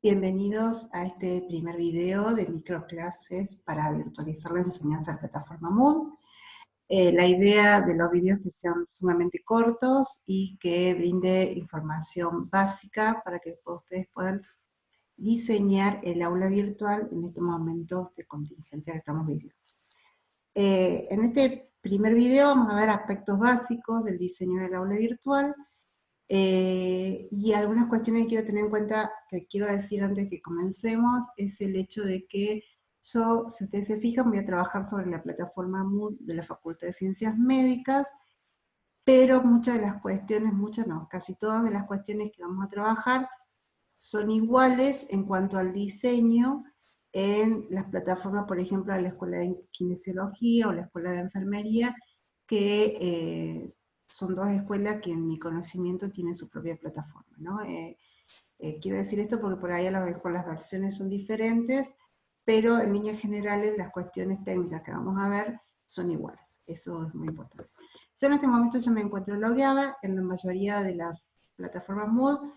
Bienvenidos a este primer video de microclases para virtualizar la enseñanza de plataforma Moodle. La idea de los videos es que sean sumamente cortos y que brinde información básica para que ustedes puedan diseñar el aula virtual en estos momentos de contingencia que estamos viviendo. En este primer video vamos a ver aspectos básicos del diseño del aula virtual, y algunas cuestiones que quiero tener en cuenta, que quiero decir antes que comencemos, es el hecho de que yo, si ustedes se fijan, voy a trabajar sobre la plataforma Moodle de la Facultad de Ciencias Médicas, pero muchas de las cuestiones, muchas no, casi todas de las cuestiones que vamos a trabajar son iguales en cuanto al diseño en las plataformas, por ejemplo, de la Escuela de Kinesiología o la Escuela de Enfermería, que son dos escuelas que en mi conocimiento tienen su propia plataforma, ¿no? Quiero decir esto porque por ahí a lo mejor las versiones son diferentes, pero en líneas generales las cuestiones técnicas que vamos a ver son iguales. Eso es muy importante. Yo en este momento ya me encuentro logueada en la mayoría de las plataformas Moodle.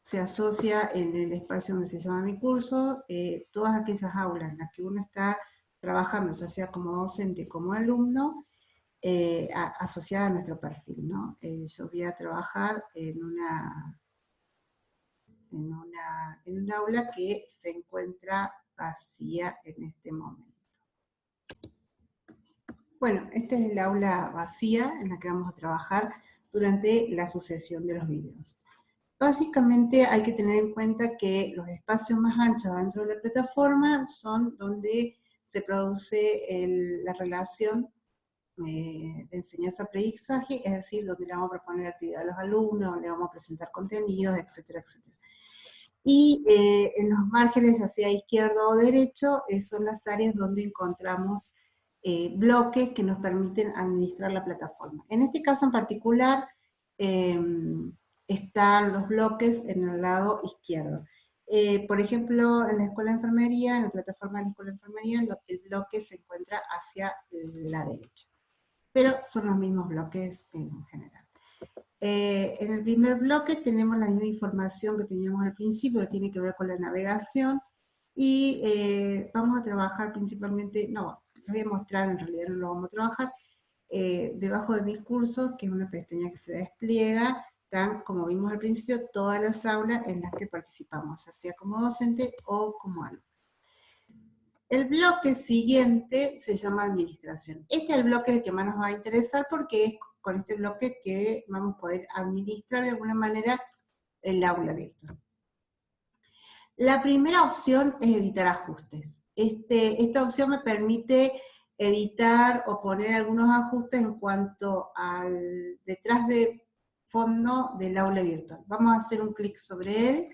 Se asocia en el espacio donde se llama mi curso, todas aquellas aulas en las que uno está trabajando, ya sea como docente como alumno, asociada a nuestro perfil, ¿no? Yo voy a trabajar en un aula que se encuentra vacía en este momento. Bueno, esta es el aula vacía en la que vamos a trabajar durante la sucesión de los videos. Básicamente hay que tener en cuenta que los espacios más anchos dentro de la plataforma son donde se produce la relación de enseñanza-aprendizaje, es decir, donde le vamos a proponer actividad a los alumnos, le vamos a presentar contenidos, etcétera, etcétera. Y en los márgenes, ya sea izquierdo o derecho, son las áreas donde encontramos bloques que nos permiten administrar la plataforma. En este caso en particular, están los bloques en el lado izquierdo. Por ejemplo, en la Escuela de Enfermería, en la plataforma de la Escuela de Enfermería, el bloque se encuentra hacia la derecha. Pero son los mismos bloques en general. En el primer bloque tenemos la misma información que teníamos al principio, que tiene que ver con la navegación, y vamos a trabajar principalmente, no, les voy a mostrar, en realidad no lo vamos a trabajar, debajo de mis cursos, que es una pestaña que se despliega, están, como vimos al principio, todas las aulas en las que participamos, ya sea como docente o como alumno. El bloque siguiente se llama administración. Este es el bloque el que más nos va a interesar porque es con este bloque que vamos a poder administrar de alguna manera el aula virtual. La primera opción es editar ajustes. Esta opción me permite editar o poner algunos ajustes en cuanto al detrás de fondo del aula virtual. Vamos a hacer un clic sobre él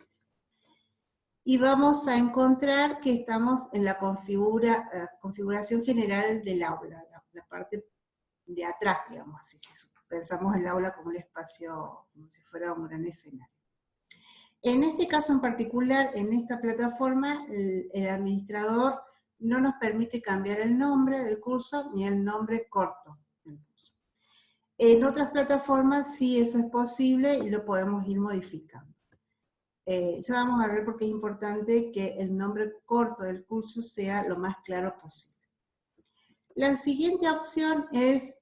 y vamos a encontrar que estamos en la configuración general del aula, la parte de atrás, digamos así, si pensamos el aula como un espacio, como si fuera un gran escenario. En este caso en particular, en esta plataforma, el administrador no nos permite cambiar el nombre del curso ni el nombre corto del curso. En otras plataformas sí eso es posible y lo podemos ir modificando. Ya vamos a ver por qué es importante que el nombre corto del curso sea lo más claro posible. La siguiente opción es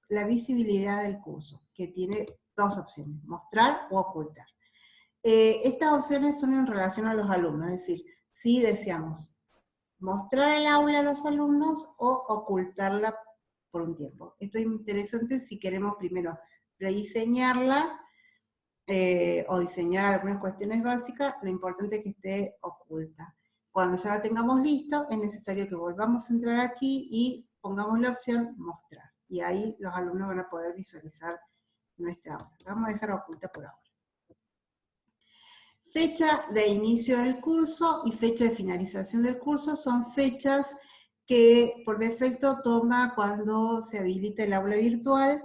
la visibilidad del curso, que tiene dos opciones, mostrar o ocultar. Estas opciones son en relación a los alumnos, es decir, si deseamos mostrar el aula a los alumnos o ocultarla por un tiempo. Esto es interesante si queremos primero rediseñarla, o diseñar algunas cuestiones básicas, lo importante es que esté oculta. Cuando ya la tengamos listo, es necesario que volvamos a entrar aquí y pongamos la opción mostrar. Y ahí los alumnos van a poder visualizar nuestra aula. La vamos a dejar oculta por ahora. Fecha de inicio del curso y fecha de finalización del curso son fechas que por defecto toma cuando se habilita el aula virtual,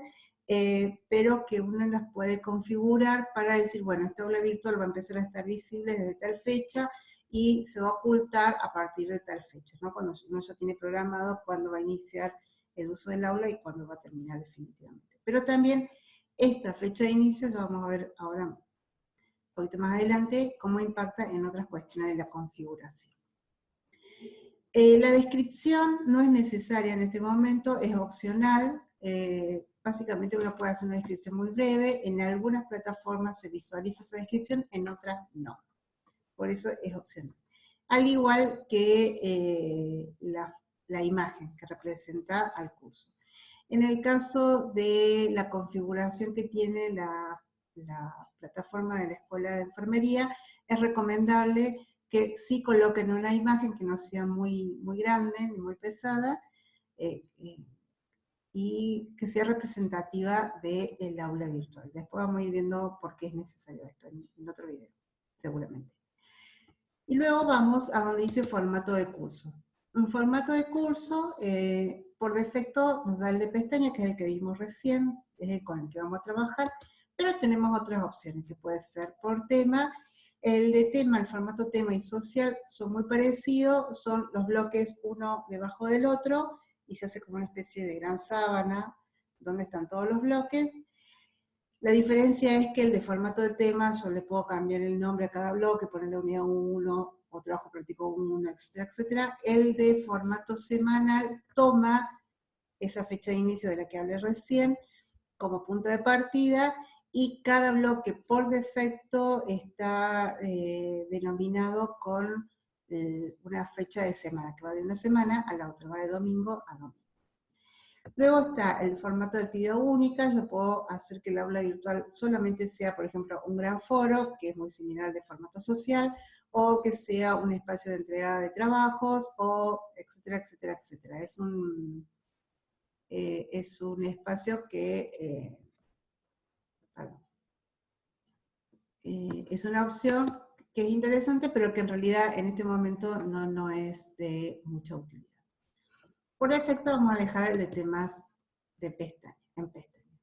pero que uno las puede configurar para decir, bueno, esta aula virtual va a empezar a estar visible desde tal fecha y se va a ocultar a partir de tal fecha, ¿no? Cuando uno ya tiene programado cuándo va a iniciar el uso del aula y cuándo va a terminar definitivamente. Pero también esta fecha de inicio, ya vamos a ver ahora poquito más adelante cómo impacta en otras cuestiones de la configuración. La descripción no es necesaria en este momento, es opcional. Básicamente uno puede hacer una descripción muy breve, en algunas plataformas se visualiza esa descripción, en otras no. Por eso es opcional. Al igual que la imagen que representa al curso. En el caso de la configuración que tiene la plataforma de la Escuela de Enfermería, es recomendable que sí coloquen una imagen que no sea muy grande ni muy pesada, y que sea representativa del aula virtual. Después vamos a ir viendo por qué es necesario esto en otro video, seguramente. Y luego vamos a donde dice formato de curso. Un formato de curso, por defecto, nos da el de pestaña, que es el que vimos recién, es el con el que vamos a trabajar, pero tenemos otras opciones, que puede ser por tema. El de tema, el formato tema y social son muy parecidos, son los bloques uno debajo del otro, y se hace como una especie de gran sábana, donde están todos los bloques. La diferencia es que el de formato de tema, yo le puedo cambiar el nombre a cada bloque, ponerle unidad 1, o trabajo práctico 1, etcétera, etcétera. El de formato semanal toma esa fecha de inicio de la que hablé recién como punto de partida, y cada bloque por defecto está denominado con una fecha de semana, que va de una semana a la otra, va de domingo a domingo. Luego está el formato de actividad única. Yo puedo hacer que el aula virtual solamente sea, por ejemplo, un gran foro, que es muy similar al de formato social, o que sea un espacio de entrega de trabajos, o etcétera, etcétera, etcétera. Es un espacio que, es una opción que es interesante, pero que en realidad en este momento no es de mucha utilidad. Por defecto vamos a dejar el de temas de pestaña, en pestaña.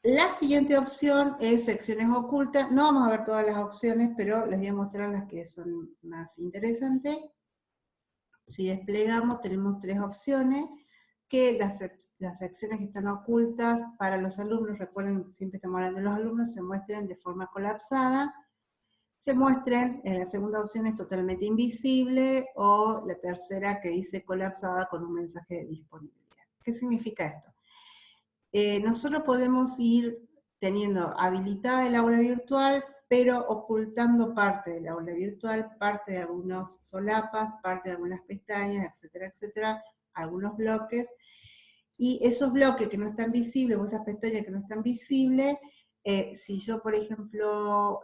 La siguiente opción es secciones ocultas. No vamos a ver todas las opciones, pero les voy a mostrar las que son más interesantes. Si desplegamos, tenemos tres opciones, que las secciones que están ocultas para los alumnos, recuerden, siempre estamos hablando de los alumnos, se muestren de forma colapsada. Se muestren, la segunda opción es totalmente invisible, o la tercera que dice colapsada con un mensaje de disponibilidad. ¿Qué significa esto? Nosotros podemos ir teniendo habilitada el aula virtual, pero ocultando parte del aula virtual, parte de algunos solapas, parte de algunas pestañas, etcétera, etcétera, algunos bloques, y esos bloques que no están visibles, o esas pestañas que no están visibles, si yo, por ejemplo,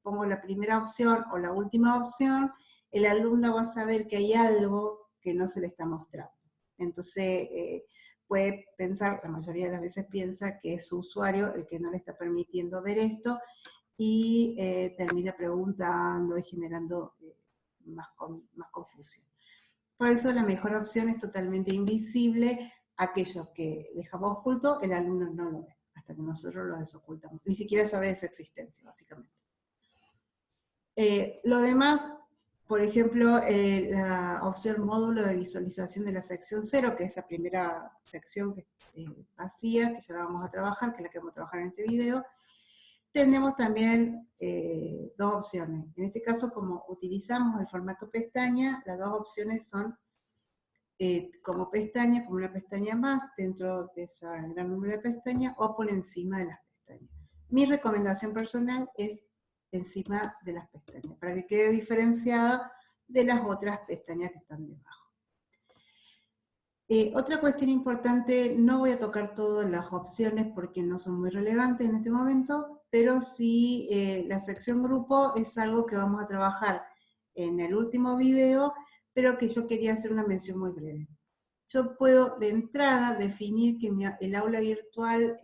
pongo la primera opción o la última opción, el alumno va a saber que hay algo que no se le está mostrando. Entonces, puede pensar, la mayoría de las veces piensa que es su usuario el que no le está permitiendo ver esto, y termina preguntando y generando más confusión. Por eso la mejor opción es totalmente invisible. Aquellos que dejamos oculto, el alumno no lo ve, hasta que nosotros lo desocultamos. Ni siquiera sabe de su existencia, básicamente. Lo demás, por ejemplo, la opción módulo de visualización de la sección 0, que es esa primera sección que vacía, que ya la vamos a trabajar, que es la que vamos a trabajar en este video. Tenemos también dos opciones. En este caso, como utilizamos el formato pestaña, las dos opciones son como pestaña, como una pestaña más dentro de ese gran número de pestañas, o por encima de las pestañas. Mi recomendación personal es encima de las pestañas, para que quede diferenciada de las otras pestañas que están debajo. Otra cuestión importante, no voy a tocar todas las opciones porque no son muy relevantes en este momento, pero sí la sección grupo es algo que vamos a trabajar en el último video, pero que yo quería hacer una mención muy breve. Yo puedo de entrada definir que el aula virtual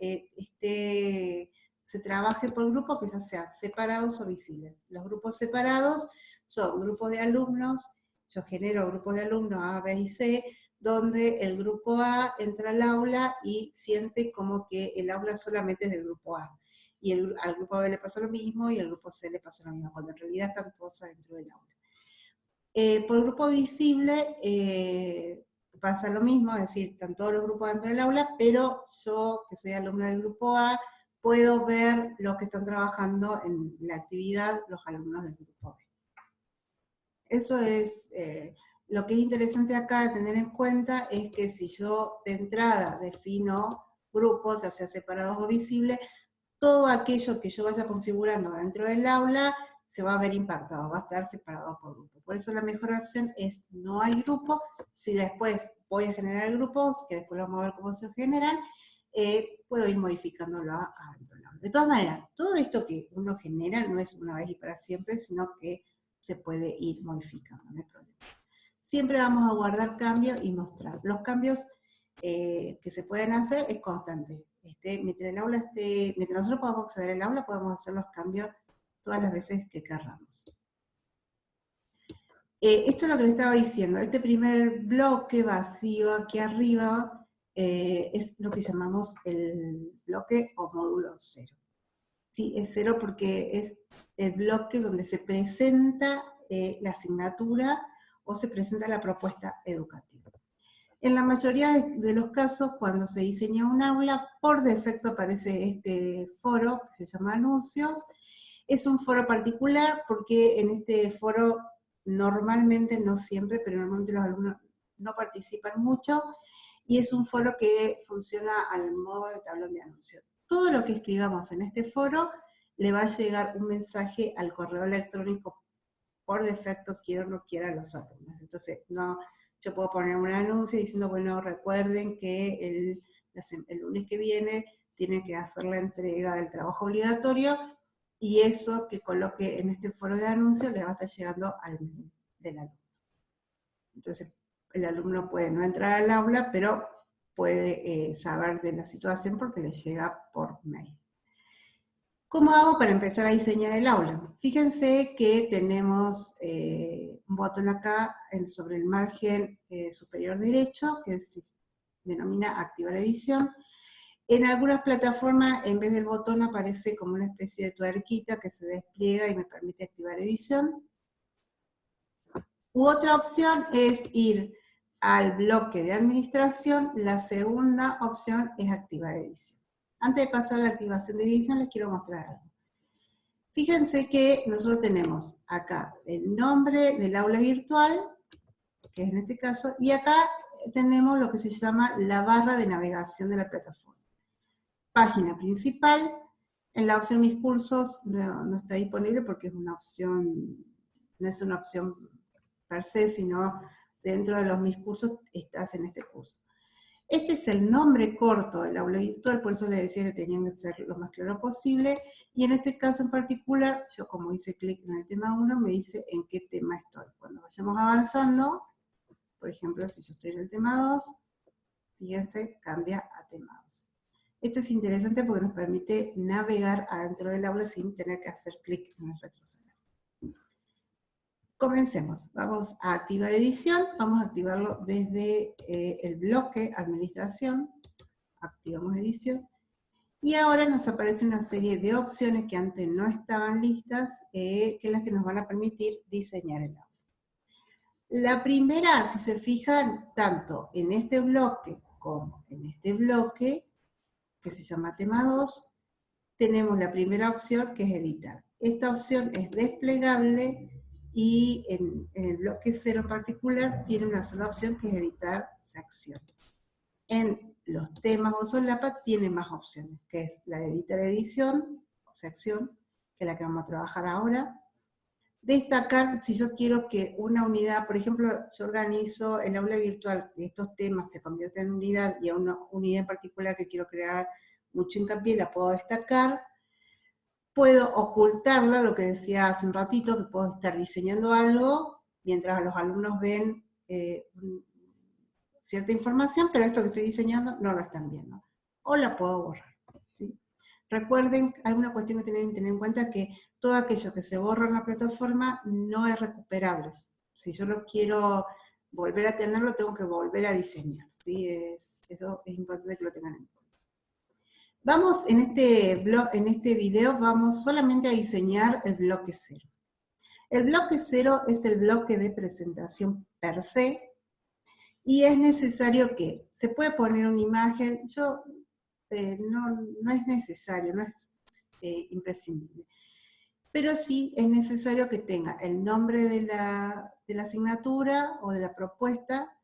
se trabaje por grupos que ya sean separados o visibles. Los grupos separados son grupos de alumnos. Yo genero grupos de alumnos A, B y C, donde el grupo A entra al aula y siente como que el aula solamente es del grupo A. Y al grupo B le pasa lo mismo, y al grupo C le pasa lo mismo, cuando en realidad están todos adentro del aula. Por grupo visible pasa lo mismo, es decir, están todos los grupos dentro del aula, pero yo, que soy alumna del grupo A, puedo ver lo que están trabajando en la actividad los alumnos del grupo B. Eso es, lo que es interesante acá de tener en cuenta es que si yo de entrada defino grupos, ya sea separados o visibles, todo aquello que yo vaya configurando dentro del aula se va a ver impactado, va a estar separado por grupo. Por eso la mejor opción es no hay grupo. Si después voy a generar grupos, que después vamos a ver cómo se generan, puedo ir modificándolo adentro del aula. De todas maneras, todo esto que uno genera no es una vez y para siempre, sino que se puede ir modificando, no hay problema. Siempre vamos a guardar cambios y mostrar. Los cambios que se pueden hacer es constante. Mientras nosotros podamos acceder al aula, podemos hacer los cambios todas las veces que querramos. Esto es lo que les estaba diciendo. Este primer bloque vacío aquí arriba es lo que llamamos el bloque o módulo 0. Sí, es 0 porque es el bloque donde se presenta la asignatura o se presenta la propuesta educativa. En la mayoría de los casos, cuando se diseña un aula, por defecto aparece este foro que se llama anuncios. Es un foro particular porque en este foro normalmente, no siempre, pero normalmente los alumnos no participan mucho, y es un foro que funciona al modo de tablón de anuncios. Todo lo que escribamos en este foro le va a llegar un mensaje al correo electrónico por defecto, quiera o no quiera, a los alumnos. Entonces, no, yo puedo poner un anuncio diciendo, bueno, recuerden que el lunes que viene tienen que hacer la entrega del trabajo obligatorio, y eso que coloque en este foro de anuncios le va a estar llegando al mail del alumno. Entonces, el alumno puede no entrar al aula, pero puede saber de la situación porque le llega por mail. ¿Cómo hago para empezar a diseñar el aula? Fíjense que tenemos un botón acá sobre el margen superior derecho, que se denomina activar edición. En algunas plataformas, en vez del botón, aparece como una especie de tuerquita que se despliega y me permite activar edición. U otra opción es ir al bloque de administración. La segunda opción es activar edición. Antes de pasar a la activación de edición, les quiero mostrar algo. Fíjense que nosotros tenemos acá el nombre del aula virtual, que es en este caso, y acá tenemos lo que se llama la barra de navegación de la plataforma. Página principal. En la opción mis cursos no está disponible porque es una opción, no es una opción per se, sino dentro de los mis cursos estás en este curso. Este es el nombre corto del aula virtual, por eso les decía que tenían que ser lo más claro posible, y en este caso en particular, yo como hice clic en el tema 1, me dice en qué tema estoy. Cuando vayamos avanzando, por ejemplo, si yo estoy en el tema 2, fíjense, cambia a tema 2. Esto es interesante porque nos permite navegar adentro del aula sin tener que hacer clic en el retroceder. Comencemos. Vamos a activar edición. Vamos a activarlo desde el bloque administración. Activamos edición. Y ahora nos aparece una serie de opciones que antes no estaban listas, que es las que nos van a permitir diseñar el aula. La primera, si se fijan, tanto en este bloque como en este bloque, que se llama tema 2, tenemos la primera opción que es editar. Esta opción es desplegable y en el bloque 0 en particular tiene una sola opción que es editar sección. En los temas o solapas tiene más opciones, que es la de editar edición o sección, que es la que vamos a trabajar ahora. Destacar, si yo quiero que una unidad, por ejemplo, yo organizo el aula virtual, que estos temas se convierten en unidad, y a una unidad en particular que quiero crear mucho hincapié, la puedo destacar. Puedo ocultarla, lo que decía hace un ratito, que puedo estar diseñando algo, mientras los alumnos ven cierta información, pero esto que estoy diseñando no lo están viendo. O la puedo borrar. ¿Sí? Recuerden, hay una cuestión que tienen que tener en cuenta, que todo aquello que se borra en la plataforma no es recuperable. Si yo lo quiero volver a tenerlo, tengo que volver a diseñar. ¿Sí? Eso es importante que lo tengan en cuenta. Vamos, en este video, vamos solamente a diseñar el bloque 0. El bloque 0 es el bloque de presentación per se, y es necesario que se puede poner una imagen. Yo no es necesario, no es imprescindible. Pero sí es necesario que tenga el nombre de la asignatura o de la propuesta.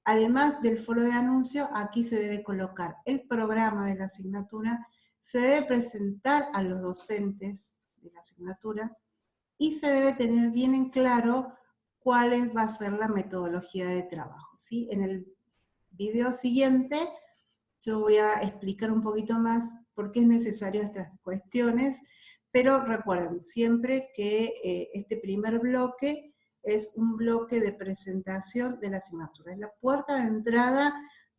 Además del foro de anuncio, aquí se debe colocar el programa de la asignatura, se debe presentar a los docentes de la asignatura y se debe tener bien en claro cuál va a ser la metodología de trabajo, ¿sí? En el video siguiente yo voy a explicar un poquito más por qué es necesario estas cuestiones, pero recuerden siempre que este primer bloque es un bloque de presentación de la asignatura. Es la puerta de entrada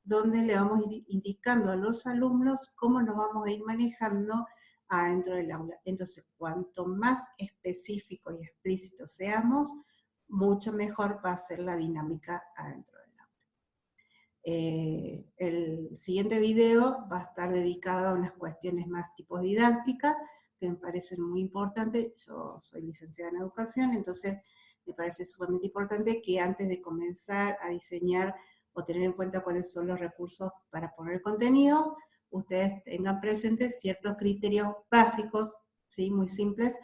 donde le vamos a ir indicando a los alumnos cómo nos vamos a ir manejando adentro del aula. Entonces, cuanto más específicos y explícitos seamos, mucho mejor va a ser la dinámica adentro del aula. El siguiente video va a estar dedicado a unas cuestiones más tipo didácticas, que me parecen muy importantes. Yo soy licenciada en educación, entonces me parece sumamente importante que antes de comenzar a diseñar o tener en cuenta cuáles son los recursos para poner contenidos, ustedes tengan presentes ciertos criterios básicos, ¿sí? Muy simples,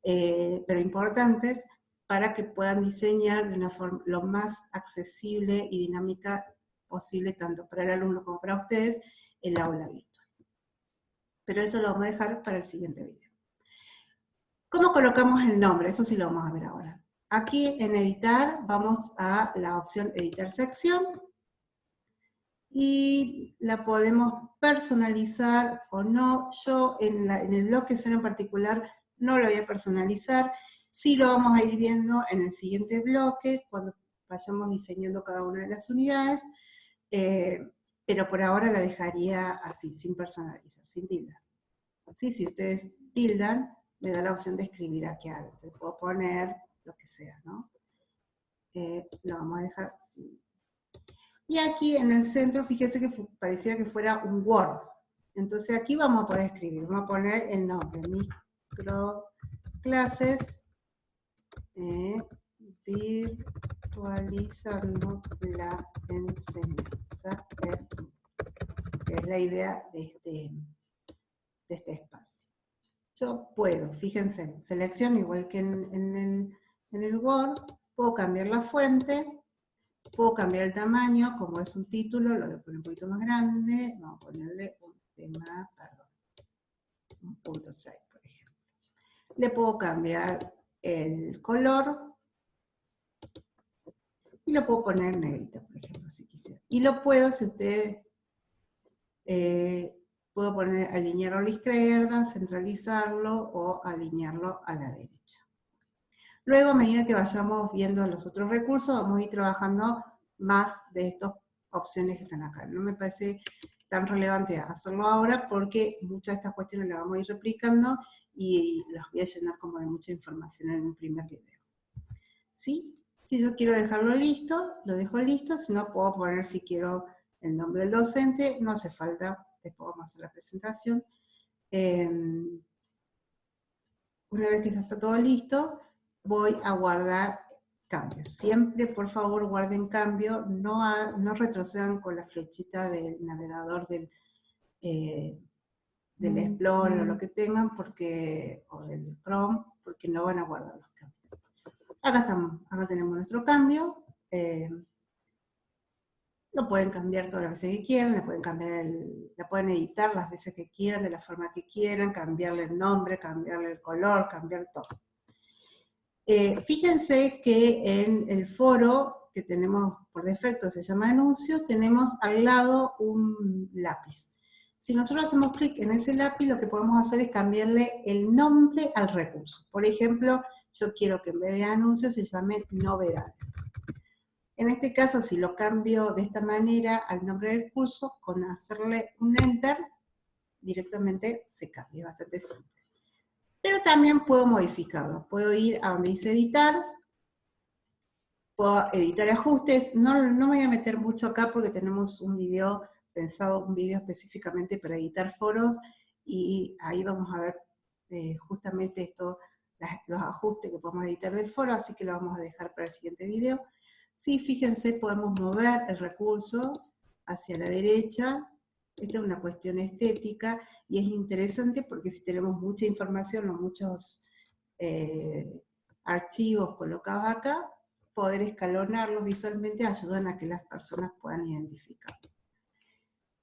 pero importantes, para que puedan diseñar de una forma lo más accesible y dinámica posible, tanto para el alumno como para ustedes, el aula virtual. Pero eso lo vamos a dejar para el siguiente video. ¿Cómo colocamos el nombre? Eso sí lo vamos a ver ahora. Aquí en editar vamos a la opción editar sección y la podemos personalizar o no. Yo en el bloque 0 en particular no lo voy a personalizar, sí lo vamos a ir viendo en el siguiente bloque cuando vayamos diseñando cada una de las unidades, pero por ahora la dejaría así, sin personalizar, sin tildar. ¿Sí? Si ustedes tildan, me da la opción de escribir aquí adentro. Puedo poner lo que sea, ¿no? Lo vamos a dejar así. Y aquí en el centro, fíjense que pareciera que fuera un Word. Entonces aquí vamos a poder escribir. Vamos a poner el nombre, microclases, virtualizando la enseñanza, que es la idea de este espacio. Yo puedo, fíjense, selecciono igual que en el Word, puedo cambiar la fuente, puedo cambiar el tamaño, como es un título, lo voy a poner un poquito más grande, vamos a ponerle un tema, perdón, 1.6, por ejemplo. Le puedo cambiar el color, y lo puedo poner negrita, por ejemplo, si quisiera. Y lo puedo, si ustedes, puedo poner alinearlo a la izquierda, centralizarlo, o alinearlo a la derecha. Luego, a medida que vayamos viendo los otros recursos, vamos a ir trabajando más de estas opciones que están acá. No me parece tan relevante hacerlo ahora porque muchas de estas cuestiones las vamos a ir replicando y las voy a llenar como de mucha información en un primer video. ¿Sí? Si yo quiero dejarlo listo, lo dejo listo. Si no, puedo poner, si quiero, el nombre del docente. No hace falta, después vamos a hacer la presentación. Una vez que ya está todo listo, voy a guardar cambios. Siempre, por favor, guarden cambio, no retrocedan con la flechita del navegador del Explorer o lo que tengan, o del Chrome, porque no van a guardar los cambios. Acá estamos, acá tenemos nuestro cambio. Lo pueden cambiar todas las veces que quieran, la pueden editar las veces que quieran, de la forma que quieran, cambiarle el nombre, cambiarle el color, cambiar todo. Fíjense que en el foro que tenemos por defecto, se llama anuncios, tenemos al lado un lápiz. Si nosotros hacemos clic en ese lápiz, lo que podemos hacer es cambiarle el nombre al recurso. Por ejemplo, yo quiero que en vez de anuncios se llame novedades. En este caso, si lo cambio de esta manera al nombre del curso, con hacerle un Enter, directamente se cambia, bastante simple. Pero también puedo modificarlo. Puedo ir a donde dice editar, puedo editar ajustes. No me voy a meter mucho acá porque tenemos un video pensado, un video específicamente para editar foros, y ahí vamos a ver justamente esto, los ajustes que podemos editar del foro, así que lo vamos a dejar para el siguiente video. Sí, fíjense, podemos mover el recurso hacia la derecha Esta es una cuestión estética y es interesante porque si tenemos mucha información o muchos archivos colocados acá, poder escalonarlos visualmente ayudan a que las personas puedan identificar.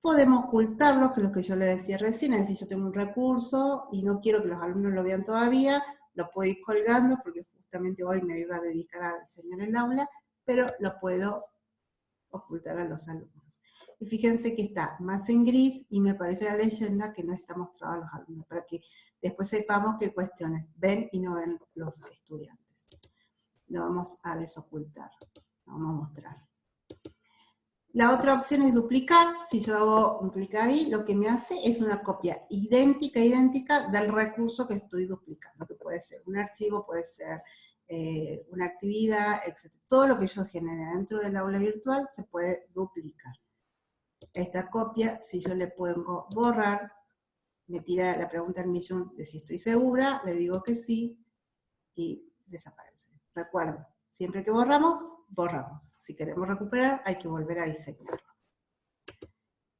Podemos ocultarlos, que es lo que yo les decía recién, es decir, yo tengo un recurso y no quiero que los alumnos lo vean todavía, lo puedo ir colgando porque justamente hoy me iba a dedicar a diseñar el aula, pero lo puedo ocultar a los alumnos. Y fíjense que está más en gris y me aparece la leyenda que no está mostrado a los alumnos, para que después sepamos qué cuestiones ven y no ven los estudiantes. Lo vamos a desocultar, lo vamos a mostrar. La otra opción es duplicar. Si yo hago un clic ahí, lo que me hace es una copia idéntica del recurso que estoy duplicando, que puede ser un archivo, puede ser una actividad, etc. Todo lo que yo genere dentro del aula virtual se puede duplicar. Esta copia, si yo le pongo borrar, me tira la pregunta del millón de si estoy segura, le digo que sí, y desaparece. Recuerden, siempre que borramos, borramos. Si queremos recuperar, hay que volver a diseñarlo.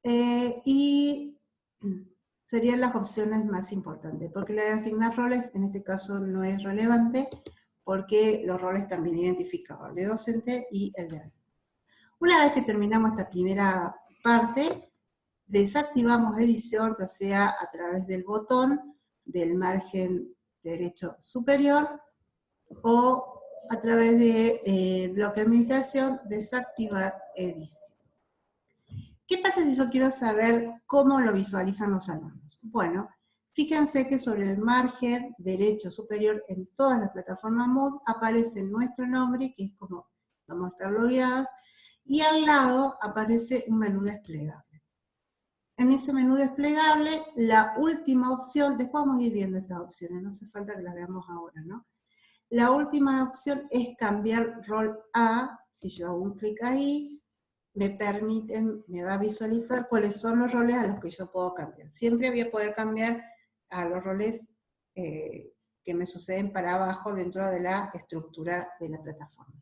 Y serían las opciones más importantes, porque la de asignar roles en este caso no es relevante, porque los roles están bien identificados, el de docente y el de alumno. Una vez que terminamos esta primera parte, desactivamos edición, ya sea a través del botón del margen derecho superior, o a través de bloque de administración, desactivar edición. ¿Qué pasa si yo quiero saber cómo lo visualizan los alumnos? Bueno, fíjense que sobre el margen derecho superior en todas las plataformas Moodle aparece nuestro nombre, que es como vamos a estar logueadas, y al lado aparece un menú desplegable. En ese menú desplegable, la última opción, después vamos a ir viendo estas opciones, no hace falta que las veamos ahora, ¿no? La última opción es cambiar rol a, si yo hago un clic ahí, me va a visualizar cuáles son los roles a los que yo puedo cambiar. Siempre voy a poder cambiar a los roles que me suceden para abajo dentro de la estructura de la plataforma.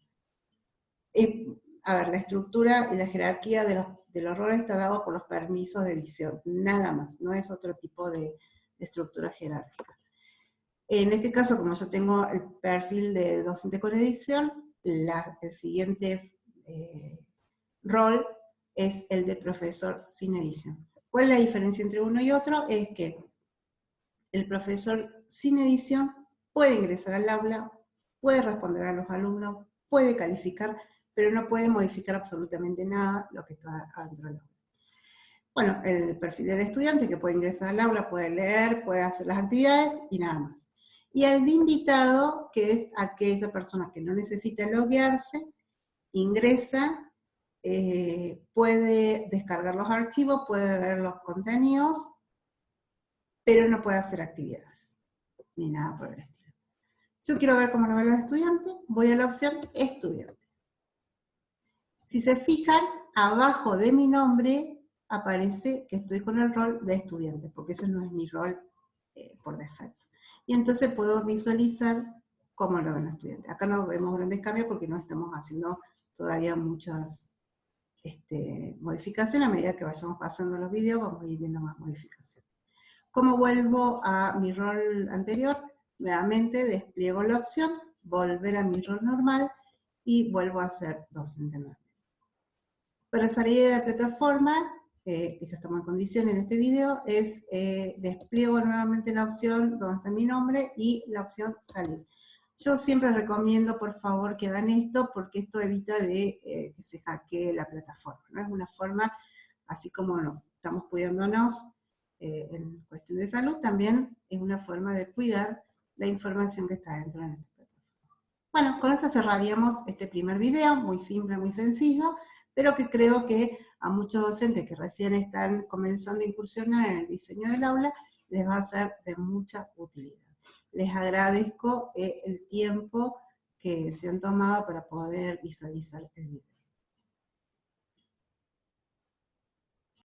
A ver, la estructura y la jerarquía de los roles está dado por los permisos de edición, nada más, no es otro tipo de estructura jerárquica. En este caso, como yo tengo el perfil de docente con edición, el siguiente rol es el de profesor sin edición. ¿Cuál es la diferencia entre uno y otro? Es que el profesor sin edición puede ingresar al aula, puede responder a los alumnos, puede calificar, pero no puede modificar absolutamente nada lo que está adentro del aula. Bueno, el perfil del estudiante que puede ingresar al aula, puede leer, puede hacer las actividades y nada más. Y el de invitado, que es aquella persona que no necesita loguearse, ingresa, puede descargar los archivos, puede ver los contenidos, pero no puede hacer actividades, ni nada por el estilo. Yo quiero ver cómo lo ven los estudiantes, voy a la opción estudiante. Si se fijan, abajo de mi nombre aparece que estoy con el rol de estudiante, porque ese no es mi rol por defecto. Y entonces puedo visualizar cómo lo ven los estudiantes. Acá no vemos grandes cambios porque no estamos haciendo todavía muchas modificaciones. A medida que vayamos pasando los videos vamos a ir viendo más modificaciones. Como vuelvo a mi rol anterior, nuevamente despliego la opción, volver a mi rol normal y vuelvo a ser docente nuevamente. Para salir de la plataforma, que ya estamos en condiciones en este video, es despliego nuevamente la opción donde está mi nombre y la opción salir. Yo siempre recomiendo, por favor, que hagan esto, porque esto evita de que se hackee la plataforma, ¿no? Es una forma, así como estamos cuidándonos en cuestión de salud, también es una forma de cuidar la información que está dentro de nuestra plataforma. Bueno, con esto cerraríamos este primer video, muy simple, muy sencillo, pero que creo que a muchos docentes que recién están comenzando a incursionar en el diseño del aula, les va a ser de mucha utilidad. Les agradezco el tiempo que se han tomado para poder visualizar el video.